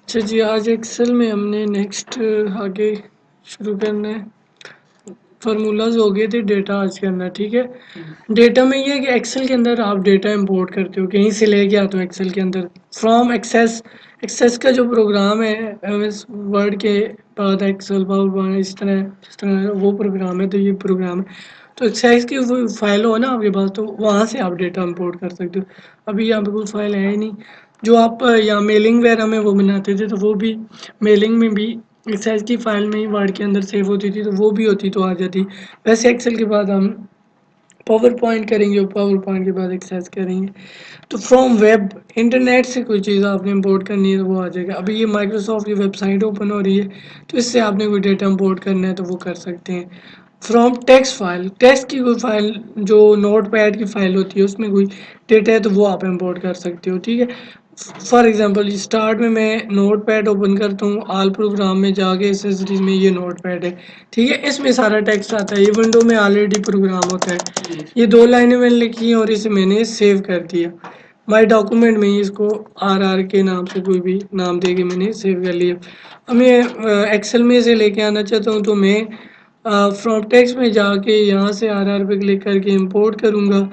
اچھا جی، آج ایکسل میں ہم نے نیکسٹ آگے شروع کرنا ہے. فارمولاز ہو گئے تھے، ڈیٹا آج کرنا ہے. ٹھیک ہے، ڈیٹا میں یہ ہے کہ ایکسل کے اندر آپ ڈیٹا امپورٹ کرتے ہو، کہیں سے لے کے آتے ہو ایکسل کے اندر فرام ایکسیس. ایکسیس کا جو پروگرام ہے ایم ایس ورڈ کے بعد ایکسل پاور پوائنٹ اس طرح وہ پروگرام ہے. تو یہ پروگرام ہے تو ایکسیس کی وہ فائل ہو نا آپ کے پاس، تو وہاں سے آپ ڈیٹا امپورٹ کر سکتے ہو. ابھی یہاں پہ کوئی فائل ہے ہی نہیں. جو آپ یا میلنگ وغیرہ میں وہ بناتے تھے، تو وہ بھی میلنگ میں بھی ایکسیس کی فائل میں ہی ورڈ کے اندر سیو ہوتی تھی، تو وہ بھی ہوتی تو آ جاتی. ویسے ایکسل کے بعد ہم پاور پوائنٹ کریں گے اور پاور پوائنٹ کے بعد ایکسیس کریں گے. تو فرام ویب انٹرنیٹ سے کوئی چیز آپ نے امپورٹ کرنی ہے تو وہ آ جائے گا. ابھی یہ مائکروسافٹ کی ویب سائٹ اوپن ہو رہی ہے، تو اس سے آپ نے کوئی ڈیٹا امپورٹ کرنا ہے تو وہ کر سکتے ہیں. فرام ٹیکسٹ فائل، ٹیکسٹ کی کوئی فائل جو نوٹ پیڈ کی فائل ہوتی ہے اس میں کوئی ڈیٹا ہے تو وہ آپ امپورٹ کر سکتے ہو. ٹھیک ہے، فار ایگزامپل اسٹارٹ میں نوٹ پیڈ اوپن کرتا ہوں، آل پروگرام میں جا کے ایکسیسریز میں یہ نوٹ پیڈ ہے. ٹھیک ہے، اس میں سارا ٹیکسٹ آتا ہے. یہ ونڈو میں آلریڈی پروگرام ہوتا ہے. یہ 2 لائنیں میں نے لکھی ہیں اور اسے میں نے سیو کر دیا. مائی ڈاکومنٹ میں اس کو آر کے نام سے کوئی بھی نام دے کے میں نے سیو کر لیا. اب میں ایکسل میں سے لے کے آنا چاہتا ہوں، تو میں فرام ٹیکسٹ میں جا کے یہاں سے آر پہ کلک کر کے امپورٹ کروں گا،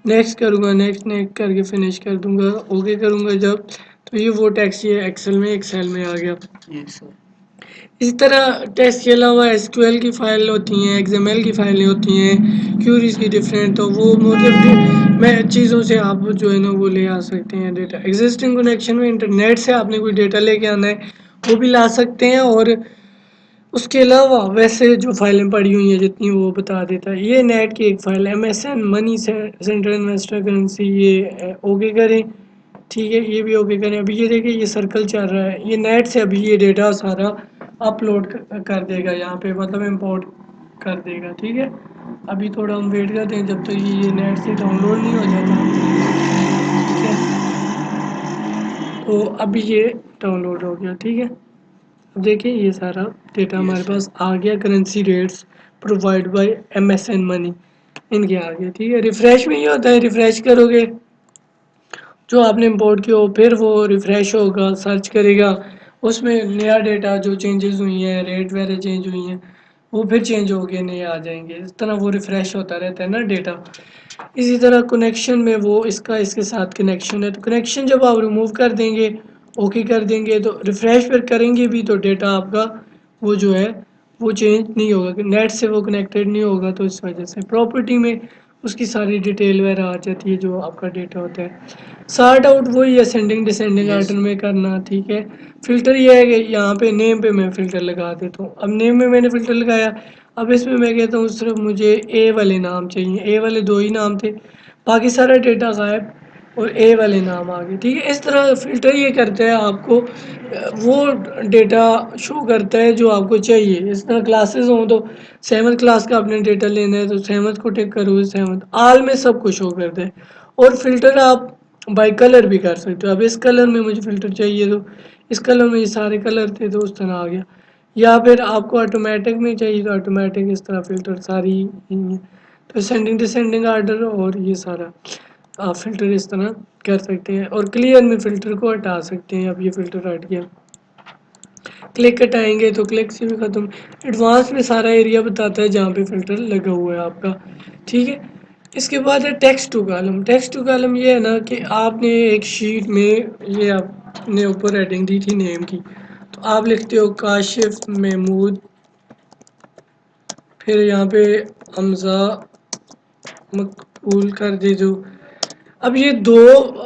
نیکسٹ کروں گا، نیکسٹ کر کے فنش کر دوں گا، اوکے کروں گا جب، تو یہ وہ ٹیکسٹ یہ ایکسل میں آ گیا. اسی طرح ٹیکسٹ کے علاوہ ایس کیو ایل کی فائل ہوتی ہیں، ایکس ایم ایل کی فائلیں ہوتی ہیں، کیوریز کی ڈفرینٹ. تو وہ میں چیزوں سے آپ جو ہے نا وہ لے آ سکتے ہیں ڈیٹا. ایگزسٹنگ کنیکشن میں انٹرنیٹ سے آپ نے کوئی ڈیٹا لے کے آنا ہے وہ بھی لا سکتے ہیں. اور اس کے علاوہ ویسے جو فائلیں پڑی ہوئی ہیں جتنی وہ بتا دیتا ہے. یہ نیٹ کی ایک فائل ہے، ایم ایس این منی سینٹرل انویسٹر کرنسی. یہ اوکے کریں. ٹھیک ہے، یہ بھی اوکے کریں. ابھی یہ دیکھیں یہ سرکل چل رہا ہے، یہ نیٹ سے ابھی یہ ڈیٹا سارا اپلوڈ کر دے گا یہاں پہ، مطلب امپورٹ کر دے گا. ٹھیک ہے، ابھی تھوڑا ہم ویٹ کرتے ہیں جب تک یہ نیٹ سے ڈاؤن لوڈ نہیں ہو جاتا. ٹھیک ہے، تو ابھی یہ ڈاؤن لوڈ ہو گیا. ٹھیک ہے، اب دیکھیں یہ سارا ڈیٹا ہمارے پاس آ گیا. Currency rates provide by M S N money ان کے آ گئے. ٹھیک ہے، ریفریش میں یہ ہوتا ہے، ریفریش کرو گے جو آپ نے امپورٹ کیا ہو، پھر وہ ریفریش ہوگا، سرچ کرے گا، اس میں نیا ڈیٹا جو چینجز ہوئی ہیں، ریٹ وغیرہ چینج ہوئی ہیں وہ پھر چینج ہو کے نئے آ جائیں گے. اس طرح وہ ریفریش ہوتا رہتا ہے نا ڈیٹا. اسی طرح کنیکشن میں وہ اس کا اس کے ساتھ کنیکشن ہے، تو کنیکشن جب آپ ریموو کر دیں گے، اوکے کر دیں گے، تو ریفریش پھر کریں گے بھی تو ڈیٹا آپ کا وہ جو ہے وہ چینج نہیں ہوگا، نیٹ سے وہ کنیکٹیڈ نہیں ہوگا. تو اس وجہ سے پراپرٹی میں اس کی ساری ڈیٹیل وغیرہ آ جاتی ہے جو آپ کا ڈیٹا ہوتا ہے. سارٹ آؤٹ وہی اسینڈنگ ڈسینڈنگ آرڈر میں کرنا. ٹھیک ہے، فلٹر یہ ہے کہ یہاں پہ نیم پہ میں فلٹر لگا دیتا ہوں. اب نیم میں نے فلٹر لگایا، اب اس میں کہتا ہوں صرف مجھے اے والے نام چاہیے. اے والے 2 ہی نام تھے، باقی سارا ڈیٹا غائب اور اے والے نام آ گئے. ٹھیک ہے، اس طرح فلٹر یہ کرتا ہے آپ کو وہ ڈیٹا شو کرتا ہے جو آپ کو چاہیے. اس طرح کلاسز ہوں تو 7th کلاس کا اپنے ڈیٹا لینا ہے تو 7th کو ٹک کرو، 7th آل میں سب کو شو کرتا ہے. اور فلٹر آپ بائی کلر بھی کر سکتے ہو. اب اس کلر میں مجھے فلٹر چاہیے تو اس کلر میں یہ سارے کلر تھے تو اس طرح آ گیا. یا پھر آپ کو آٹومیٹک میں چاہیے تو آٹومیٹک اس طرح فلٹر ساری تو سینڈنگ ڈسینڈنگ آرڈر اور یہ سارا آپ فلٹر اس طرح کر سکتے ہیں. اور کلیئر میں فلٹر کو ہٹا سکتے ہیں. اب یہ فلٹر ہٹ گیا، کلک ہٹائیں گے تو کلک سے بھی ختم. ایڈوانس میں سارا ایریا بتاتا ہے جہاں پہ فلٹر لگا ہوا ہے آپ کا. ٹھیک ہے، اس کے بعد ہے text to column. Text to column یہ ہے نا کہ آپ نے ایک شیٹ میں یہ آپ نے اوپر ہیڈنگ دی تھی نیم کی، تو آپ لکھتے ہو کاشف محمود، پھر یہاں پہ حمزہ مقبول کر دی جو. اب یہ 2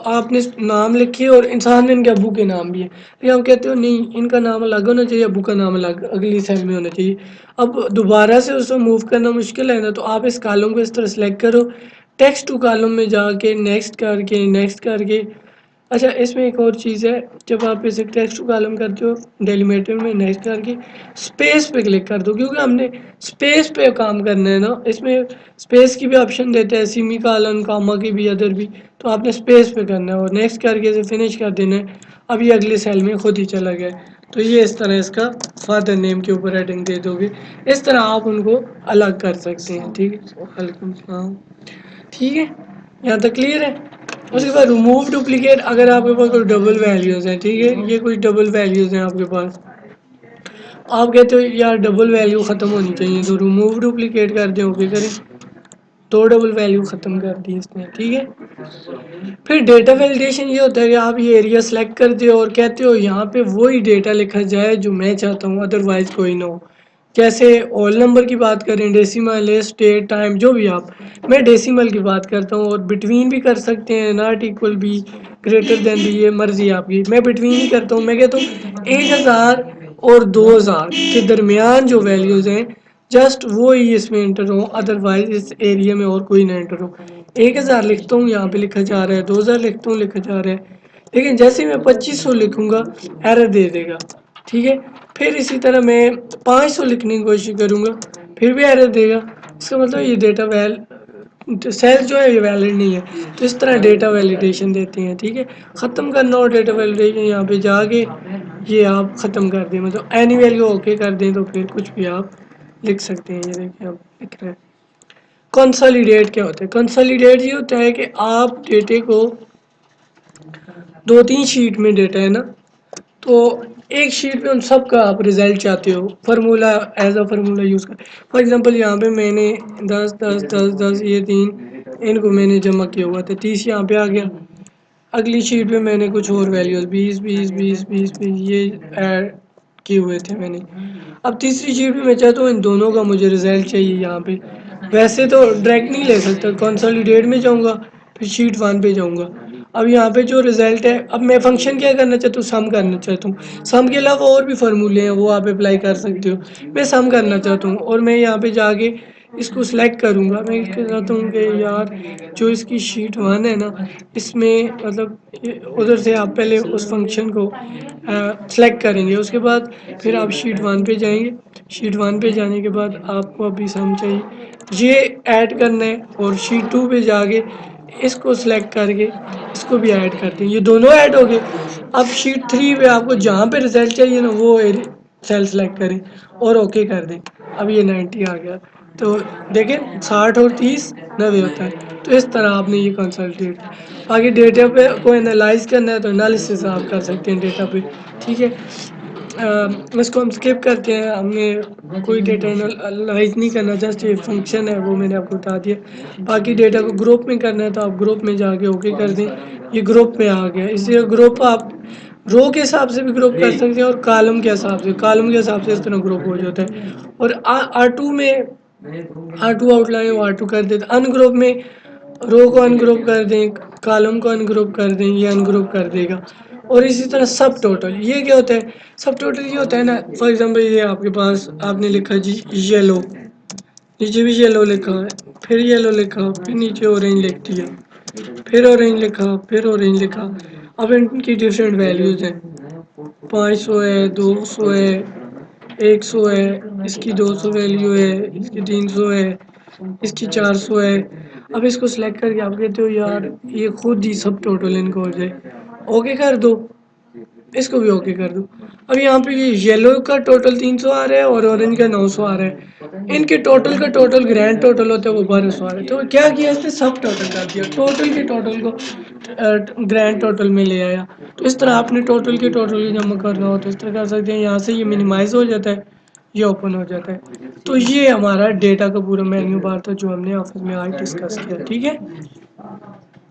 آپ نے نام لکھے اور انسان میں ان کے ابو کے نام بھی ہیں. یہ ہم کہتے ہو نہیں ان کا نام الگ ہونا چاہیے، ابو کا نام الگ اگلی سیل میں ہونا چاہیے. اب دوبارہ سے اس کو موو کرنا مشکل ہے نا، تو آپ اس کالم کو اس طرح سلیکٹ کرو، ٹیکسٹ ٹو کالم میں جا کے نیکسٹ کر کے. اچھا، اس میں ایک اور چیز ہے، جب آپ اسے ٹیکسٹ ٹو کالم کرتے ہو ڈیلیمیٹر میں نیکسٹ کر کے اسپیس پہ کلک کر دو، کیونکہ ہم نے اسپیس پہ کام کرنا ہے نا. اس میں اسپیس کی بھی آپشن دیتے ہیں، سیمی کالن کاما کی بھی، ادر بھی، تو آپ نے اسپیس پہ کرنا ہے اور نیکسٹ کر کے فنش کر دینا ہے. اب یہ اگلے سیل میں خود ہی چلا گیا. تو یہ اس طرح اس کا فادر نیم کے اوپر ہیڈنگ دے دو گے. اس طرح آپ ان کو الگ کر سکتے ہیں. ٹھیک ہے، وعلیکم السلام. ٹھیک ہے، یہاں تک کلیئر ہے. اس کے بعد ریموو ڈپلیکیٹ، اگر آپ کے پاس کوئی ڈبل ویلیوز ہیں، ٹھیک ہے، یہ کچھ ڈبل ویلیوز ہیں آپ کے پاس، آپ کہتے ہو یار ڈبل ویلیو ختم ہونی چاہیے تو ریموو ڈپلیکیٹ کر دیں، اوکے کریں، دو ڈبل ویلیو ختم کر دی اس نے، ٹھیک ہے۔ پھر ڈیٹا ویلیڈیشن یہ ہوتا ہے کہ آپ یہ ایریا سلیکٹ کرتے ہو اور کہتے ہو یہاں پہ وہی ڈیٹا لکھا جائے جو میں چاہتا ہوں، ادروائز کوئی نہ ہو۔ جیسے اول نمبر کی بات کریں، ڈیسیمل، اسٹیٹ، ٹائم، جو بھی آپ، میں ڈیسیمل کی بات کرتا ہوں، اور بٹوین بھی کر سکتے ہیں، ناٹ ایکول بھی، گریٹر دین بھی، یہ مرضی آپ کی، میں بٹوین ہی کرتا ہوں، میں کہتا ہوں 1000 اور 2000 کے درمیان جو ویلیوز ہیں جسٹ وہی اس میں انٹر ہو، ادروائز اس ایریا میں اور کوئی نہ انٹر ہو۔ 1000 لکھتا ہوں، یہاں پہ لکھا جا رہا ہے، 2000 لکھتا ہوں، لکھا جا رہا ہے، لیکن جیسے میں 2500 لکھوں گا ایرر دے دے گا، ٹھیک ہے۔ پھر اسی طرح میں 500 لکھنے کی کوشش کروں گا، پھر بھی ایرر دے گا، اس کا مطلب یہ ڈیٹا سیل جو ہے یہ ویلڈ نہیں ہے، تو اس طرح ڈیٹا ویلیڈیشن دیتے ہیں، ٹھیک ہے۔ ختم کرنا ہو ڈیٹا ویلیڈیشن، یہاں پہ جا کے یہ آپ ختم کر دیں، مطلب اینی ویلیو اوکے کر دیں تو پھر کچھ بھی آپ لکھ سکتے ہیں، یہ دیکھیں آپ لکھ رہے ہیں۔ کنسالیڈیٹ کیا ہوتا ہے؟ کنسالیڈیٹ یہ ہوتا ہے کہ آپ ڈیٹے کو 2-3 شیٹ میں ڈیٹا ہے نا، تو ایک شیٹ پہ ان سب کا آپ رزلٹ چاہتے ہو، formula as a formula use کر، فار ایگزامپل یہاں پہ میں نے 10 10 10 10 یہ 3 ان کو میں نے جمع کیا ہوا تھا، 30 یہاں پہ آ گیا۔ اگلی شیٹ پہ میں نے کچھ اور ویلیوز 20 20 20 20 20 یہ ایڈ کیے ہوئے تھے میں نے۔ اب تیسری شیٹ پہ میں چاہتا ہوں ان دونوں کا مجھے رزلٹ چاہیے یہاں پہ، ویسے تو ڈائریکٹ نہیں لے سکتا، کنسالیڈیٹ میں جاؤں گا، پھر شیٹ 1 پہ جاؤں گا۔ اب یہاں پہ جو رزلٹ ہے، اب میں فنکشن کیا کرنا چاہتا ہوں، سم کرنا چاہتا ہوں، سم کے علاوہ اور بھی فارمولے ہیں وہ آپ اپلائی کر سکتے ہو، میں سم کرنا چاہتا ہوں، اور میں یہاں پہ جا کے اس کو سلیکٹ کروں گا، میں چاہتا ہوں کہ یار جو اس کی شیٹ 1 ہے نا، اس میں مطلب ادھر سے آپ پہلے اس فنکشن کو سلیکٹ کریں گے، اس کے بعد پھر آپ شیٹ 1 پہ جائیں گے، شیٹ 1 پہ جانے کے بعد آپ کو ابھی سم چاہیے یہ ایڈ کرنا ہے، اور شیٹ 2 پہ جا کے اس کو سلیکٹ کر کے اس کو بھی ایڈ کر دیں، یہ دونوں ایڈ ہو گئے۔ اب شیٹ 3 پہ آپ کو جہاں پہ رزلٹ چاہیے نا وہ سیل سلیکٹ کریں اور اوکے کر دیں، اب یہ 90 آ گیا، تو دیکھیں 60 اور 30 90 ہوتا ہے، تو اس طرح آپ نے یہ کنسلٹیٹ کیا۔ باقی ڈیٹا پہ کو انالائز کرنا ہے تو انالیسس آپ کر سکتے ہیں ڈیٹا پہ، ٹھیک ہے۔ اس کو ہم اسکپ کرتے ہیں، ہم نے کوئی ڈیٹا انالائز نہیں کرنا، جسٹ یہ فنکشن ہے وہ میں نے آپ کو بتا دیا۔ باقی ڈیٹا کو گروپ میں کرنا ہے تو آپ گروپ میں جا کے اوکے کر دیں، یہ گروپ میں آ گیا، اس لیے گروپ آپ رو کے حساب سے بھی گروپ کر سکتے ہیں اور کالم کے حساب سے، کالم کے حساب سے اس طرح گروپ ہو جاتا ہے۔ اور R2 میں R2 آؤٹ لائن R2 کر دیتے، ان گروپ میں رو کو ان گروپ کر دیں، کالم کو ان گروپ کر دیں، یہ ان گروپ کر دے گا۔ اور اسی طرح سب ٹوٹل، یہ کیا ہوتا ہے؟ سب ٹوٹل یہ ہوتا ہے نا، فار ایگزامپل یہ آپ کے پاس آپ نے لکھا جی یلو، نیچے بھی یلو لکھا ہے، پھر یلو لکھا، پھر نیچے اورنج لکھ دیا، پھر اورنج لکھا، پھر اورنج لکھا۔ اب ان کی ڈفرینٹ ویلیوز ہیں، 500 ہے، 200 ہے، 100 ہے، اس کی 200 ویلیو ہے، اس کی 300 ہے، اس کی 400 ہے۔ اب اس کو سلیکٹ کر کے آپ کہتے ہو یار یہ خود ہی سب ٹوٹل ان کو ہو جائے، اوکے کر دو، اس کو بھی اوکے کر دو۔ اب یہاں پہ یہ یلو کا ٹوٹل 300 آ رہا ہے اور اورنج کا 900 آ رہا ہے، ان کے ٹوٹل کا ٹوٹل گرینڈ ٹوٹل ہوتا ہے وہ 1200 آ رہا ہے، تو کیا کیا اس نے سب ٹوٹل کر دیا، ٹوٹل کے ٹوٹل کو گرینڈ ٹوٹل میں لے آیا۔ تو اس طرح آپ نے ٹوٹل کے ٹوٹل جمع کرنا ہو تو اس طرح کر سکتے ہیں، یہاں سے یہ منیمائز ہو جاتا ہے، یہ اوپن ہو جاتا ہے۔ تو یہ ہمارا ڈیٹا کا پورا مینیو بار تھا جو ہم نے آفس میں آج ڈسکس کیا، ٹھیک ہے۔